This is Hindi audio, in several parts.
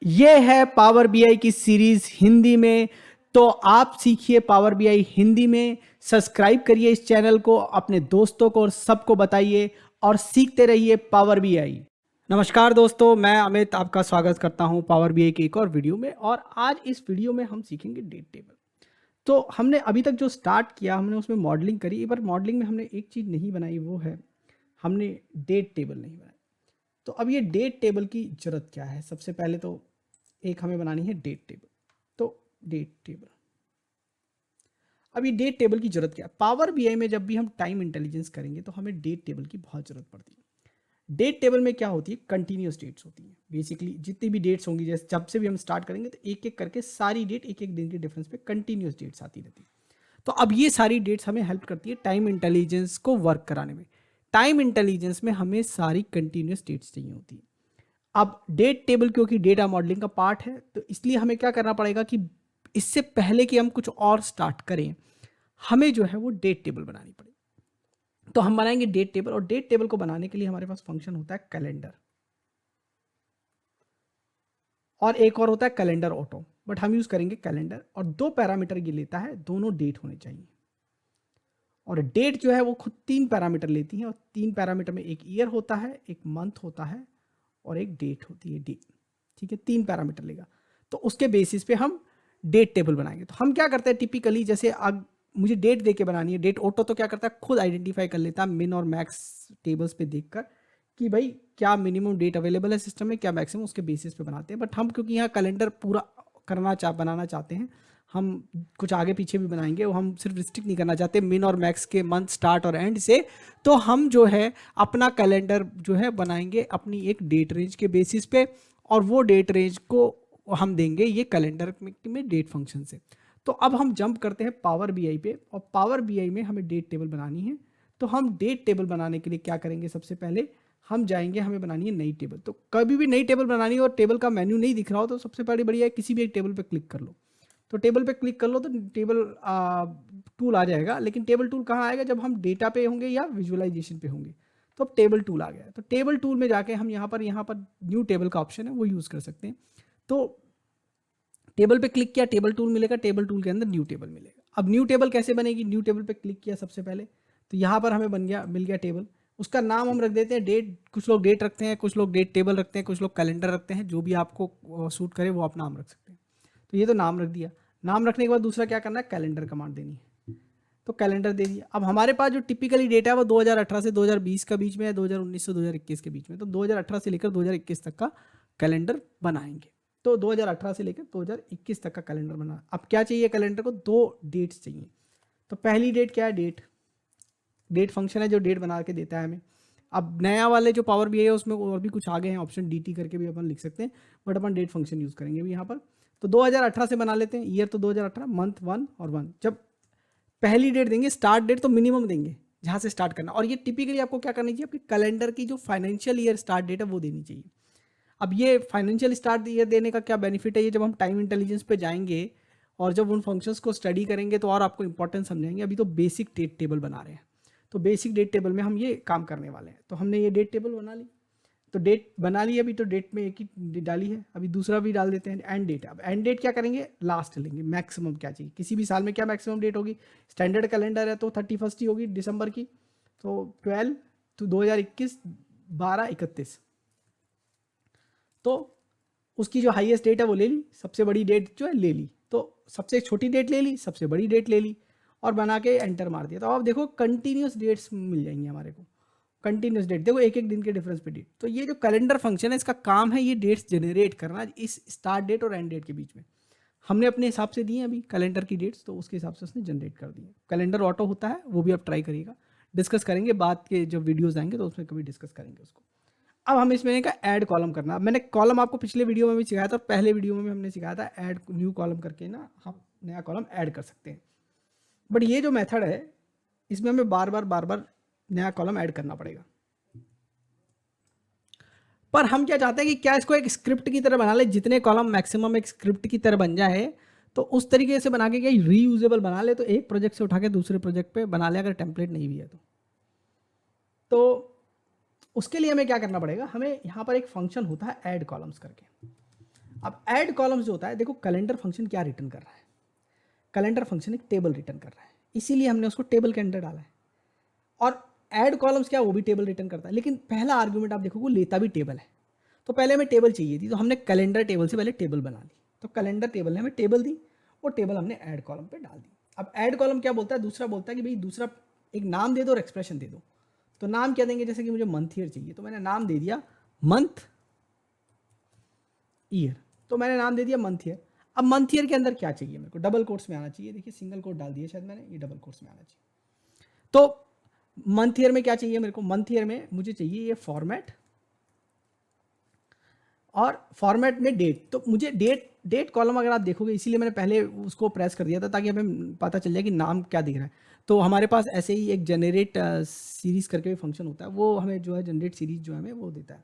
ये है पावर बीआई की सीरीज हिंदी में। तो आप सीखिए पावर बीआई हिंदी में। सब्सक्राइब करिए इस चैनल को, अपने दोस्तों को और सबको बताइए और सीखते रहिए पावर बीआई। नमस्कार दोस्तों, मैं अमित आपका स्वागत करता हूं पावर बीआई के एक और वीडियो में। और आज इस वीडियो में हम सीखेंगे डेट टेबल। तो हमने अभी तक जो स्टार्ट किया हमने उसमें मॉडलिंग करी। एक बार मॉडलिंग में हमने एक चीज़ नहीं बनाई, वो है हमने डेट टेबल नहीं बनाई। तो अब ये डेट टेबल की जरूरत क्या है? सबसे पहले तो एक हमें बनानी है डेट टेबल। तो डेट टेबल, अब ये डेट टेबल की जरूरत क्या है? पावर बीआई में जब भी हम टाइम इंटेलिजेंस करेंगे तो हमें डेट टेबल की बहुत जरूरत पड़ती है। डेट टेबल में क्या होती है? कंटिन्यूस डेट्स होती है। बेसिकली जितनी भी डेट्स होंगी, जैसे जब से भी हम स्टार्ट करेंगे तो एक एक करके सारी डेट एक एक दिन के डिफरेंस पे कंटिन्यूस डेट्स आती रहती है। तो अब ये सारी डेट्स हमें हेल्प करती है टाइम इंटेलिजेंस को वर्क कराने में। टाइम इंटेलिजेंस में हमें सारी कंटिन्यूस डेट्स चाहिए होती है। अब डेट टेबल क्योंकि डेटा मॉडलिंग का पार्ट है, तो इसलिए हमें क्या करना पड़ेगा कि इससे पहले कि हम कुछ और स्टार्ट करें, हमें जो है वो डेट टेबल बनानी पड़ेगी। तो हम बनाएंगे डेट टेबल, और डेट टेबल को बनाने के लिए हमारे पास फंक्शन होता है कैलेंडर, और एक और होता है कैलेंडर ऑटो, बट हम यूज करेंगे कैलेंडर। और दो पैरामीटर ये लेता है, दोनों डेट होने चाहिए। और डेट जो है वो खुद तीन पैरामीटर लेती है, और तीन पैरामीटर में एक ईयर होता है, एक मंथ होता है, और एक डेट होती है डे। ठीक है, तीन पैरामीटर लेगा। तो उसके बेसिस पे हम डेट टेबल बनाएंगे। तो हम क्या करते हैं टिपिकली, जैसे अब मुझे डेट दे के बनानी है, डेट ऑटो तो क्या करता है, खुद आइडेंटिफाई कर लेता है मिन और मैक्स टेबल्स पे देखकर कि भाई क्या मिनिमम डेट अवेलेबल है सिस्टम में, क्या मैक्सिमम, उसके बेसिस पे बनाते हैं। बट हम क्योंकि यहाँ कैलेंडर पूरा बनाना चाहते हैं, हम कुछ आगे पीछे भी बनाएंगे, वो हम सिर्फ रिस्ट्रिक्ट नहीं करना चाहते मिन और मैक्स के मंथ स्टार्ट और एंड से। तो हम जो है अपना कैलेंडर जो है बनाएंगे अपनी एक डेट रेंज के बेसिस पे, और वो डेट रेंज को हम देंगे ये कैलेंडर में डेट फंक्शन से। तो अब हम जंप करते हैं पावर बीआई पे, और पावर बीआई में हमें डेट टेबल बनानी है। तो हम डेट टेबल बनाने के लिए क्या करेंगे? सबसे पहले हम जाएंगे, हमें बनानी है नई टेबल। तो कभी भी नई टेबल बनानी है और टेबल का मेन्यू नहीं दिख रहा हो, तो सबसे पहले बढ़िया है किसी भी एक टेबल पे क्लिक कर लो। तो टेबल पे क्लिक कर लो तो टेबल टूल आ जाएगा। लेकिन टेबल टूल कहाँ आएगा? जब हम डेटा पे होंगे या विजुअलाइजेशन पे होंगे। तो अब टेबल टूल आ गया है। तो टेबल टूल में जाके हम यहाँ पर न्यू टेबल का ऑप्शन है, वो यूज़ कर सकते हैं। तो टेबल पे क्लिक किया, टेबल टूल मिलेगा, टेबल टूल के अंदर न्यू टेबल मिलेगा। अब न्यू टेबल कैसे बनेगी? न्यू टेबल पे क्लिक किया सबसे पहले, तो यहाँ पर हमें मिल गया टेबल। उसका नाम हम रख देते हैं डेट। कुछ लोग डेट रखते हैं, कुछ लोग डेट टेबल रखते हैं, कुछ लोग कैलेंडर रखते हैं। जो भी आपको सूट करे वो आप नाम रख सकते हैं। तो ये तो नाम रख दिया। नाम रखने के बाद दूसरा क्या करना है? कैलेंडर कमांड देनी है। तो कैलेंडर दे दिया। अब हमारे पास जो टिपिकली डेटा है वो 2018 से 2020 का बीच में है, 2019 से 2021 के बीच में। तो 2018 से लेकर 2021 तक का कैलेंडर बनाएंगे। तो 2018 से लेकर 2021 तक का कैलेंडर बना। अब क्या चाहिए कैलेंडर को? दो डेट्स चाहिए। तो पहली डेट क्या है? डेट। डेट फंक्शन है जो डेट बना के देता है हमें। अब नया वाले जो पावर बीआई है उसमें और भी कुछ आगे हैं ऑप्शन, डीटी करके भी अपन लिख सकते हैं, बट अपन डेट फंक्शन यूज़ करेंगे भी यहाँ पर। तो 2018 से बना लेते हैं। ईयर तो 2018, मंथ 1 और 1। जब पहली डेट देंगे, स्टार्ट डेट तो मिनिमम देंगे जहाँ से स्टार्ट करना। और ये टिपिकली आपको क्या करनी चाहिए? आपकी कैलेंडर की जो फाइनेंशियल ईयर स्टार्ट डेट है वो देनी चाहिए। अब ये फाइनेंशियल स्टार्ट ईयर देने का क्या बेनिफिट है? ये जब हम टाइम इंटेलिजेंस पे जाएंगे और जब उन फंक्शंस को स्टडी करेंगे तो और आपको इंपॉर्टेंस समझाएंगे। अभी तो बेसिक डेट टेबल बना रहे हैं, तो बेसिक डेट टेबल में हम ये काम करने वाले हैं। तो हमने ये डेट टेबल बना ली। तो डेट बना ली अभी, तो डेट में एक ही डाली है, अभी दूसरा भी डाल देते हैं एंड डेट। अब एंड डेट क्या करेंगे? लास्ट लेंगे। मैक्सिमम क्या चाहिए? किसी भी साल में क्या मैक्सिमम डेट होगी? स्टैंडर्ड कैलेंडर है तो 31 ही होगी दिसंबर की। तो 12 तो 2021 12/31। तो उसकी जो हाईएस्ट डेट है वो ले ली, सबसे बड़ी डेट जो है ले ली। तो सबसे छोटी डेट ले ली, सबसे बड़ी डेट ले ली, और बना के एंटर मार दिया। तो अब देखो कंटिन्यूस डेट्स मिल जाएंगी हमारे को। कंटिन्यूस डेट देखो, एक एक दिन के डिफरेंस पे डेट। तो ये जो कैलेंडर फंक्शन है इसका काम है ये डेट्स जनरेट करना इस स्टार्ट डेट और एंड डेट के बीच में। हमने अपने हिसाब से दी है अभी कैलेंडर की डेट्स, तो उसके हिसाब से उसने जनरेट कर दी है। कैलेंडर ऑटो होता है, वो भी आप ट्राई करिएगा। डिस्कस करेंगे बाद के जब वीडियोज आएंगे तो उसमें कभी डिस्कस करेंगे उसको। अब हम इसमें का ऐड कॉलम करना। मैंने कॉलम आपको पिछले वीडियो में भी सिखाया था, और पहले वीडियो में भी हमने सिखाया था ऐड न्यू कॉलम करके ना हम नया कॉलम ऐड कर सकते हैं। बट ये जो मेथड है इसमें हमें बार बार नया कॉलम ऐड करना पड़ेगा। पर हम क्या चाहते हैं कि क्या इसको एक स्क्रिप्ट की तरह बना ले, जितने कॉलम मैक्सिमम एक स्क्रिप्ट की तरह बन जाए। तो उस तरीके से बना के क्या रीयूजेबल बना ले, तो एक प्रोजेक्ट से उठा के दूसरे प्रोजेक्ट पे बना ले, अगर टेम्पलेट नहीं भी है तो उसके लिए हमें क्या करना पड़ेगा? हमें यहाँ पर एक फंक्शन होता है ऐड कॉलम्स करके। अब ऐड कॉलम्स जो होता है, देखो कैलेंडर फंक्शन क्या रिटर्न कर रहा है, कैलेंडर फंक्शन एक टेबल रिटर्न कर रहा है, इसीलिए हमने उसको टेबल के अंदर डाला है। और ऐड कॉलम्स क्या, वो भी टेबल रिटर्न करता है, लेकिन पहला आर्गुमेंट आप देखोगे लेता भी टेबल है। तो पहले हमें टेबल चाहिए थी, तो हमने कैलेंडर टेबल से पहले टेबल बना ली, तो कैलेंडर टेबल ने हमें टेबल दी, वो टेबल हमने ऐड कॉलम पे डाल दी। अब ऐड कॉलम क्या बोलता है, दूसरा बोलता है कि भाई दूसरा एक नाम दे दो और एक्सप्रेशन दे दो। तो नाम क्या देंगे, जैसे कि मुझे मंथ ईयर चाहिए, तो मैंने नाम दे दिया मंथ ईयर, तो मैंने नाम दे दिया मंथ ईयर। अब मंथ ईयर के अंदर क्या चाहिए मेरे को, डबल कोट्स में आना चाहिए, देखिए सिंगल कोट डाल दिया शायद मैंने, ये डबल कोट्स में आना चाहिए। तो मंथ ईयर में क्या चाहिए मेरे को, मंथ ईयर में मुझे चाहिए ये फॉर्मेट, और फॉर्मेट में डेट। तो मुझे डेट कॉलम अगर आप देखोगे, इसीलिए मैंने पहले उसको प्रेस कर दिया था ताकि हमें पता चल जाए कि नाम क्या दिख रहा है। तो हमारे पास ऐसे ही एक जनरेट सीरीज करके भी फंक्शन होता है, वो हमें जो है जनरेट सीरीज जो है हमें वो देता है,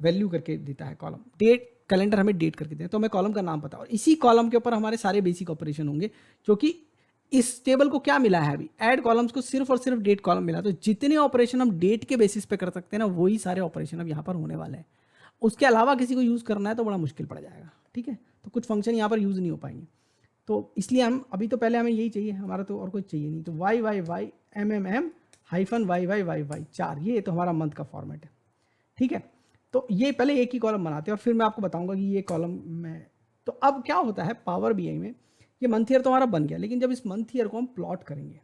वैल्यू करके देता है कॉलम। डेट कैलेंडर हमें डेट करके देता है, तो हमें कॉलम का नाम पता, और इसी कॉलम के ऊपर हमारे सारे बेसिक ऑपरेशन होंगे, क्योंकि इस टेबल को क्या मिला है अभी, ऐड कॉलम्स को सिर्फ और सिर्फ डेट कॉलम मिला। तो जितने ऑपरेशन हम डेट के बेसिस पे कर सकते हैं ना, वही सारे ऑपरेशन अब यहाँ पर होने वाले हैं। उसके अलावा किसी को यूज़ करना है तो बड़ा मुश्किल पड़ जाएगा, ठीक है। तो कुछ फंक्शन यहाँ पर यूज़ नहीं हो पाएंगे, तो इसलिए हम अभी तो पहले हमें यही चाहिए, हमारा तो और कुछ चाहिए नहीं। तो Y Y Y M M M hyphen Y Y Y Y 4, ये तो हमारा मंथ का फॉर्मेट है, ठीक है। तो ये पहले एक ही कॉलम बनाते हैं और फिर मैं आपको बताऊंगा कि ये कॉलम में। तो अब क्या होता है पावर बीआई में, ये मंथ ईयर तो हमारा बन गया, लेकिन जब इस मंथ ईयर को हम प्लॉट करेंगे,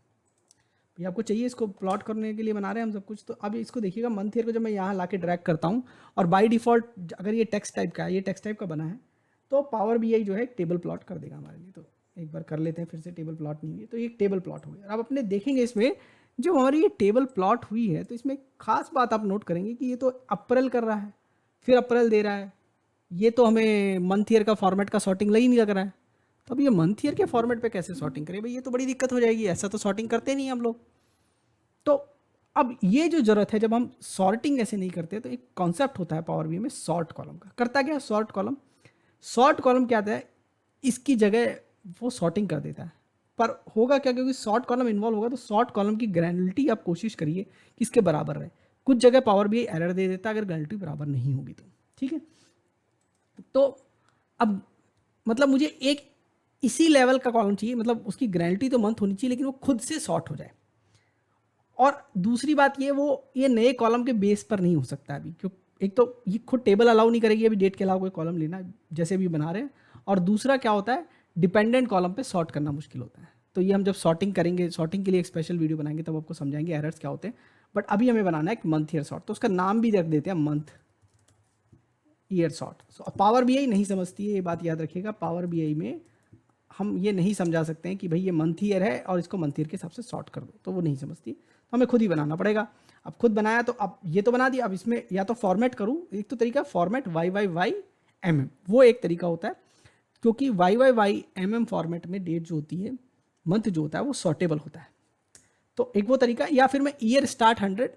ये आपको चाहिए, इसको प्लॉट करने के लिए बना रहे हैं हम सब कुछ। तो अब इसको देखिएगा, मंथ ईयर को जब मैं यहाँ ला के ड्रैग करता हूँ, और बाय डिफ़ॉल्ट अगर ये टेक्स्ट टाइप का है, ये टेक्स्ट टाइप का बना है, तो पावर बीआई जो है एक टेबल प्लॉट कर देगा हमारे लिए। तो एक बार कर लेते हैं फिर से, टेबल प्लॉट नहीं हुई तो ये टेबल प्लॉट हो गया। अब अपने देखेंगे इसमें जो हमारी ये टेबल प्लॉट हुई है, तो इसमें खास बात आप नोट करेंगे कि ये तो अप्रैल कर रहा है, फिर अप्रैल दे रहा है, ये तो हमें मंथ ईयर का फॉर्मेट का सॉर्टिंग लग ही नहीं लग रहा है। तो अब ये मंथ ईयर के फॉर्मेट पे कैसे सॉर्टिंग करें भाई, ये तो बड़ी दिक्कत हो जाएगी, ऐसा तो सॉर्टिंग करते नहीं हम लोग। तो अब ये जो जरूरत है, जब हम सॉर्टिंग ऐसे नहीं करते, तो एक कॉन्सेप्ट होता है पावर बी में सॉर्ट कॉलम का। करता क्या है सॉर्ट कॉलम, सॉर्ट कॉलम क्या आता है, इसकी जगह वो सॉर्टिंग कर देता है। पर होगा क्या, क्योंकि सॉर्ट कॉलम इन्वॉल्व होगा, तो सॉर्ट कॉलम की ग्रैनुलरिटी आप कोशिश करिए कि इसके बराबर रहे। कुछ जगह पावर बी एरर दे देता है अगर ग्रैनुलरिटी बराबर नहीं होगी तो, ठीक है। तो अब मतलब मुझे एक इसी लेवल का कॉलम चाहिए, मतलब उसकी ग्रैनुलरिटी तो मंथ होनी चाहिए, लेकिन वो खुद से सॉर्ट हो जाए। और दूसरी बात ये नए कॉलम के बेस पर नहीं हो सकता अभी, क्यों, एक तो ये खुद टेबल अलाउ नहीं करेगी अभी डेट के अलावा कोई कॉलम लेना, जैसे भी बना रहे हैं। और दूसरा क्या होता है, डिपेंडेंट कॉलम पे सॉर्ट करना मुश्किल होता है। तो ये हम जब सॉर्टिंग करेंगे, सॉर्टिंग के लिए एक स्पेशल वीडियो बनाएंगे, तब आपको समझाएंगे एरर्स क्या होते हैं। बट अभी हमें बनाना है एक मंथ ईयर सॉर्ट, तो उसका नाम भी रख देते हैं month year sort. So power BI नहीं समझती है, ये बात याद रखिएगा। पावर बीआई में हम ये नहीं समझा सकते हैं कि भाई ये मंथ ईयर है और इसको मंथ ईयर के हिसाब से सॉर्ट कर दो, तो वो नहीं समझती, तो हमें खुद ही बनाना पड़ेगा। अब खुद बनाया तो अब ये तो बना दिया, अब इसमें या तो फॉर्मेट करूँ, एक तो तरीका format Y Y Y M M, वो एक तरीका होता है, क्योंकि Y Y Y M M format में डेट जो होती है, मंथ जो होता है वो सॉर्टेबल होता है। तो एक वो तरीका, या फिर मैं ईयर स्टार्ट 100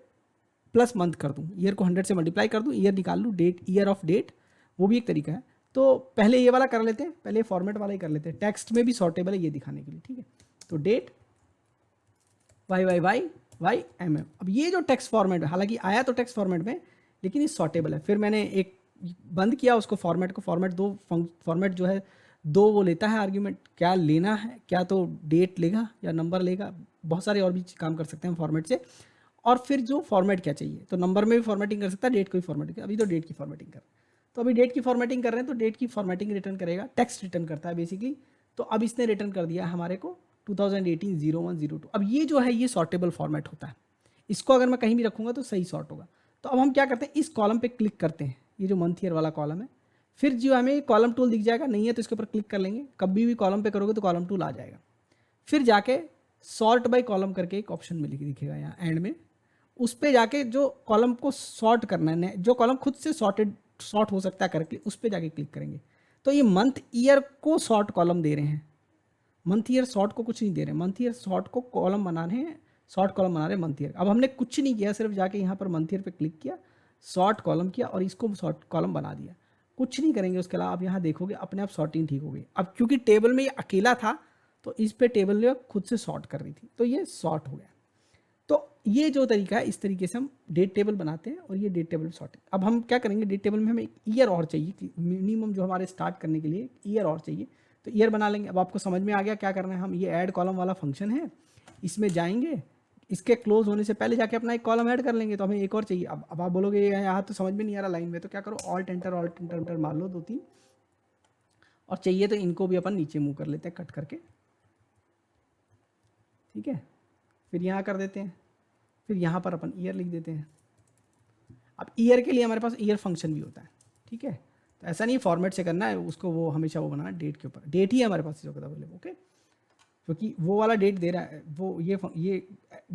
प्लस मंथ कर दूँ, ईयर को 100 से मल्टीप्लाई कर दूँ, ईयर निकाल लूँ, डेट ईयर ऑफ डेट, वो भी एक तरीका है। तो पहले ये वाला कर लेते हैं, पहले फॉर्मेट वाला ही कर लेते हैं, टेक्स्ट में भी सॉर्टेबल है ये दिखाने के लिए, ठीक है। तो date Y Y Y Y M M, अब ये जो टेक्स्ट फॉर्मेट है, हालांकि आया तो टेक्स्ट फॉर्मेट में, लेकिन ये सॉर्टेबल है। फिर मैंने एक बंद किया उसको, फॉर्मेट को, फॉर्मेट जो है दो वो लेता है आर्ग्यूमेंट, क्या लेना है, क्या तो डेट लेगा या नंबर लेगा, बहुत सारे और भी काम कर सकते हैं फॉर्मेट से। और फिर जो फॉर्मेट क्या चाहिए, तो नंबर में भी फॉर्मेटिंग कर सकता है, डेट को भी फॉर्मेटिंग कर, अभी तो डेट की फॉर्मेटिंग कर, तो अभी डेट की फॉर्मेटिंग कर रहे हैं, तो डेट की फॉर्मेटिंग रिटर्न करेगा, टेक्स्ट रिटर्न करता है बेसिकली। तो अब इसने रिटर्न कर दिया हमारे को 2018-01-02। अब ये जो है ये सॉर्टेबल फॉर्मेट होता है, इसको अगर मैं कहीं भी रखूँगा तो सही सॉर्ट होगा। तो अब हम क्या करते हैं, इस कॉलम पे क्लिक करते हैं, ये जो मंथ ईयर वाला कॉलम है, फिर जो हमें कॉलम टूल दिख जाएगा, नहीं है तो इसके ऊपर क्लिक कर लेंगे, कभी भी कॉलम पे करोगे तो कॉलम टूल आ जाएगा। फिर जाके सॉर्ट बाय कॉलम करके एक ऑप्शन मिलेगी, दिखेगा यहाँ एंड में, उस पर जाके जो कॉलम को सॉर्ट करना है, जो कॉलम खुद से सॉर्ट हो सकता है करके, उस पर जाके क्लिक करेंगे। तो ये मंथ ईयर को सॉर्ट कॉलम दे रहे हैं, मंथ ईयर सॉर्ट को कुछ नहीं दे रहे, मंथ ईयर सॉर्ट को कॉलम बना रहे हैं, सॉर्ट कॉलम बना रहे हैं मंथ ईयर। अब हमने कुछ नहीं किया, सिर्फ जाके यहाँ पर मंथ ईयर पे क्लिक किया, सॉर्ट कॉलम किया और इसको सॉर्ट कॉलम बना दिया, कुछ नहीं करेंगे उसके अलावा। आप यहाँ देखोगे अपने आप सॉर्टिंग ठीक हो गई। अब क्योंकि टेबल में ये अकेला था, तो इस पे टेबल ने खुद से सॉर्ट कर रही थी, तो ये सॉर्ट हो गया। तो ये जो तरीका है, इस तरीके से हम डेट टेबल बनाते हैं और ये डेट टेबल सॉर्टिंग। अब हम क्या करेंगे, डेट टेबल में हमें एक ईयर और चाहिए कि मिनिमम जो हमारे स्टार्ट करने के लिए ईयर और चाहिए, तो ईयर बना लेंगे। अब आपको समझ में आ गया क्या करना है। हम ये ऐड कॉलम वाला फंक्शन है, इसमें जाएंगे, इसके क्लोज होने से पहले जाके अपना एक कॉलम ऐड कर लेंगे। तो हमें एक और चाहिए। अब आप बोलोगे यहाँ तो समझ में नहीं आ रहा लाइन में, तो क्या करो, ऑल्ट एंटर मार लो 2-3, और चाहिए तो इनको भी अपन नीचे मूव कर लेते हैं कट करके, ठीक है। फिर यहाँ कर देते हैं, फिर यहाँ पर अपन ईयर लिख देते हैं। अब ईयर के लिए हमारे पास ईयर फंक्शन भी होता है, ठीक है। तो ऐसा नहीं फॉर्मेट से करना है उसको, वो हमेशा वो बनाना डेट के ऊपर, डेट ही है हमारे पास इस वक्त अवेलेबल, ओके। क्योंकि वो वाला डेट दे रहा है, वो ये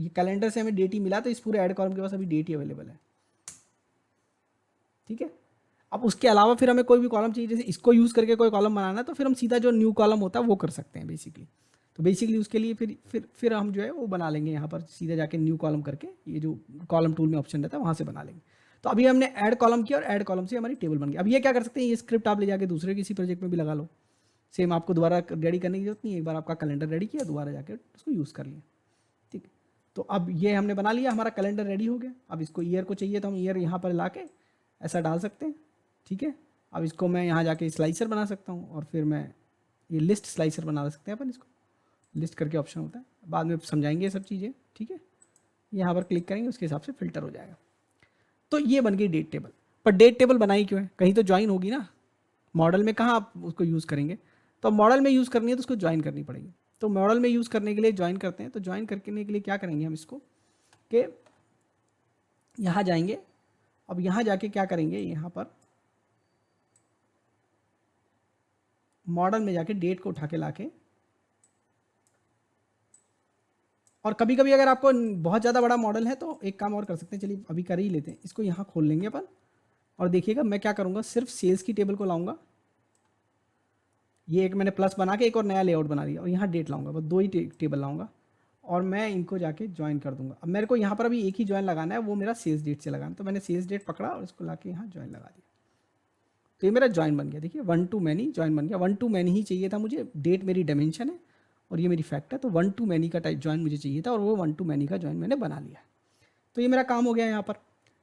कैलेंडर से हमें डेट ही मिला, तो इस पूरे ऐड कॉलम के पास अभी डेट ही अवेलेबल है, ठीक है। अब उसके अलावा फिर हमें कोई भी कॉलम चाहिए, जैसे इसको यूज़ करके कोई कॉलम बनाना है, तो फिर हम सीधा जो न्यू कॉलम होता है वो कर सकते हैं बेसिकली। तो बेसिकली उसके लिए फिर हम जो है वो बना लेंगे यहाँ पर सीधा जाके न्यू कॉलम करके, ये जो कॉलम टूल में ऑप्शन रहता है वहाँ से बना लेंगे। तो अभी हमने ऐड कॉलम किया और ऐड कॉलम से हमारी टेबल बन गई। अब ये क्या कर सकते हैं, ये स्क्रिप्ट आप ले जाके दूसरे किसी प्रोजेक्ट में भी लगा लो, सेम आपको दोबारा रेडी करने की जरूरत नहीं है। एक बार आपका कैलेंडर रेडी किया, दोबारा जाके उसको यूज़ कर लिया, ठीक है। तो अब ये हमने बना लिया, हमारा कैलेंडर रेडी हो गया। अब इसको ईयर को चाहिए तो हम ईयर यहाँ पर ला के ऐसा डाल सकते हैं, ठीक है। अब इसको मैं यहाँ जाके स्लाइसर बना सकता हूँ, और फिर मैं ये लिस्ट स्लाइसर बना सकते हैं अपन, इसको लिस्ट करके ऑप्शन होता है, बाद में समझाएंगे ये सब चीज़ें, ठीक है। यहाँ पर क्लिक करेंगे, उसके हिसाब से फिल्टर हो जाएगा। तो ये बन गई डेट टेबल। पर डेट टेबल बनाई क्यों है, कहीं तो ज्वाइन होगी ना, मॉडल में कहाँ आप उसको यूज़ करेंगे। तो मॉडल में यूज़ करनी है तो उसको ज्वाइन करनी पड़ेगी। तो मॉडल में यूज़ करने के लिए ज्वाइन करते हैं, तो ज्वाइन करने के लिए क्या करेंगे हम इसको, कि यहाँ जाएंगे। अब यहाँ जाके क्या करेंगे, यहाँ पर मॉडल में जाके डेट को उठा के लाके, और कभी कभी अगर आपको बहुत ज़्यादा बड़ा मॉडल है तो एक काम और कर सकते हैं, चलिए अभी कर ही लेते हैं। इसको यहाँ खोल लेंगे अपन, और देखिएगा मैं क्या करूँगा, सिर्फ सेल्स की टेबल को लाऊंगा। ये एक मैंने प्लस बना के एक और नया लेआउट बना दिया, और यहाँ डेट लाऊंगा, बस 2 ही टेबल लाऊंगा, और मैं इनको जाके ज्वाइन कर दूंगा। अब मेरे को यहाँ पर अभी एक ही ज्वाइन लगाना है, वो मेरा सेल्स डेट से लगाना है। तो मैंने सेल्स डेट पकड़ा और इसको लाके यहाँ ज्वाइन लगा दिया, तो ये मेरा ज्वाइन बन गया। देखिए 1 to many ज्वाइन बन गया। 1 to many ही चाहिए था मुझे, डेट मेरी डायमेंशन है और ये मेरी फैक्ट है, तो 1 to many का टाइप ज्वाइन मुझे चाहिए था, और वो 1 to many का ज्वाइन मैंने बना लिया। तो ये मेरा काम हो गया यहाँ पर,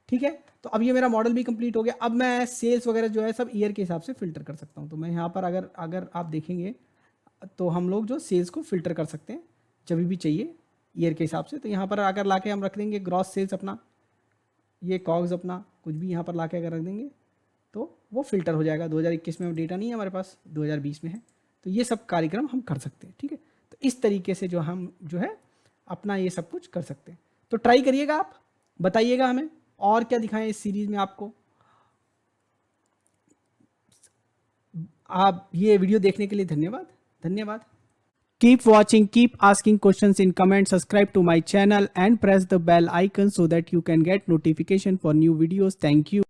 ठीक है। तो अब ये मेरा मॉडल भी कंप्लीट हो गया। अब मैं सेल्स वगैरह जो है सब ईयर के हिसाब से फिल्टर कर सकता हूँ। तो मैं यहाँ पर अगर आप देखेंगे तो हम लोग जो सेल्स को फिल्टर कर सकते हैं जब भी चाहिए ईयर के हिसाब से। तो यहाँ पर अगर लाके हम रख देंगे ग्रॉस सेल्स अपना, ये कॉग्स अपना कुछ भी यहाँ पर लाके अगर रख देंगे तो वो फिल्टर हो जाएगा। 2021 में डेटा नहीं है हमारे पास, 2020 में है। तो ये सब कार्यक्रम हम कर सकते हैं, ठीक है। तो इस तरीके से जो हम जो है अपना ये सब कुछ कर सकते हैं। तो ट्राई करिएगा, आप बताइएगा हमें और क्या दिखाएं इस सीरीज में आपको। आप ये वीडियो देखने के लिए धन्यवाद। Keep watching, keep asking questions in comments, subscribe to my channel and press the bell icon so that you can get notification for new videos. Thank you.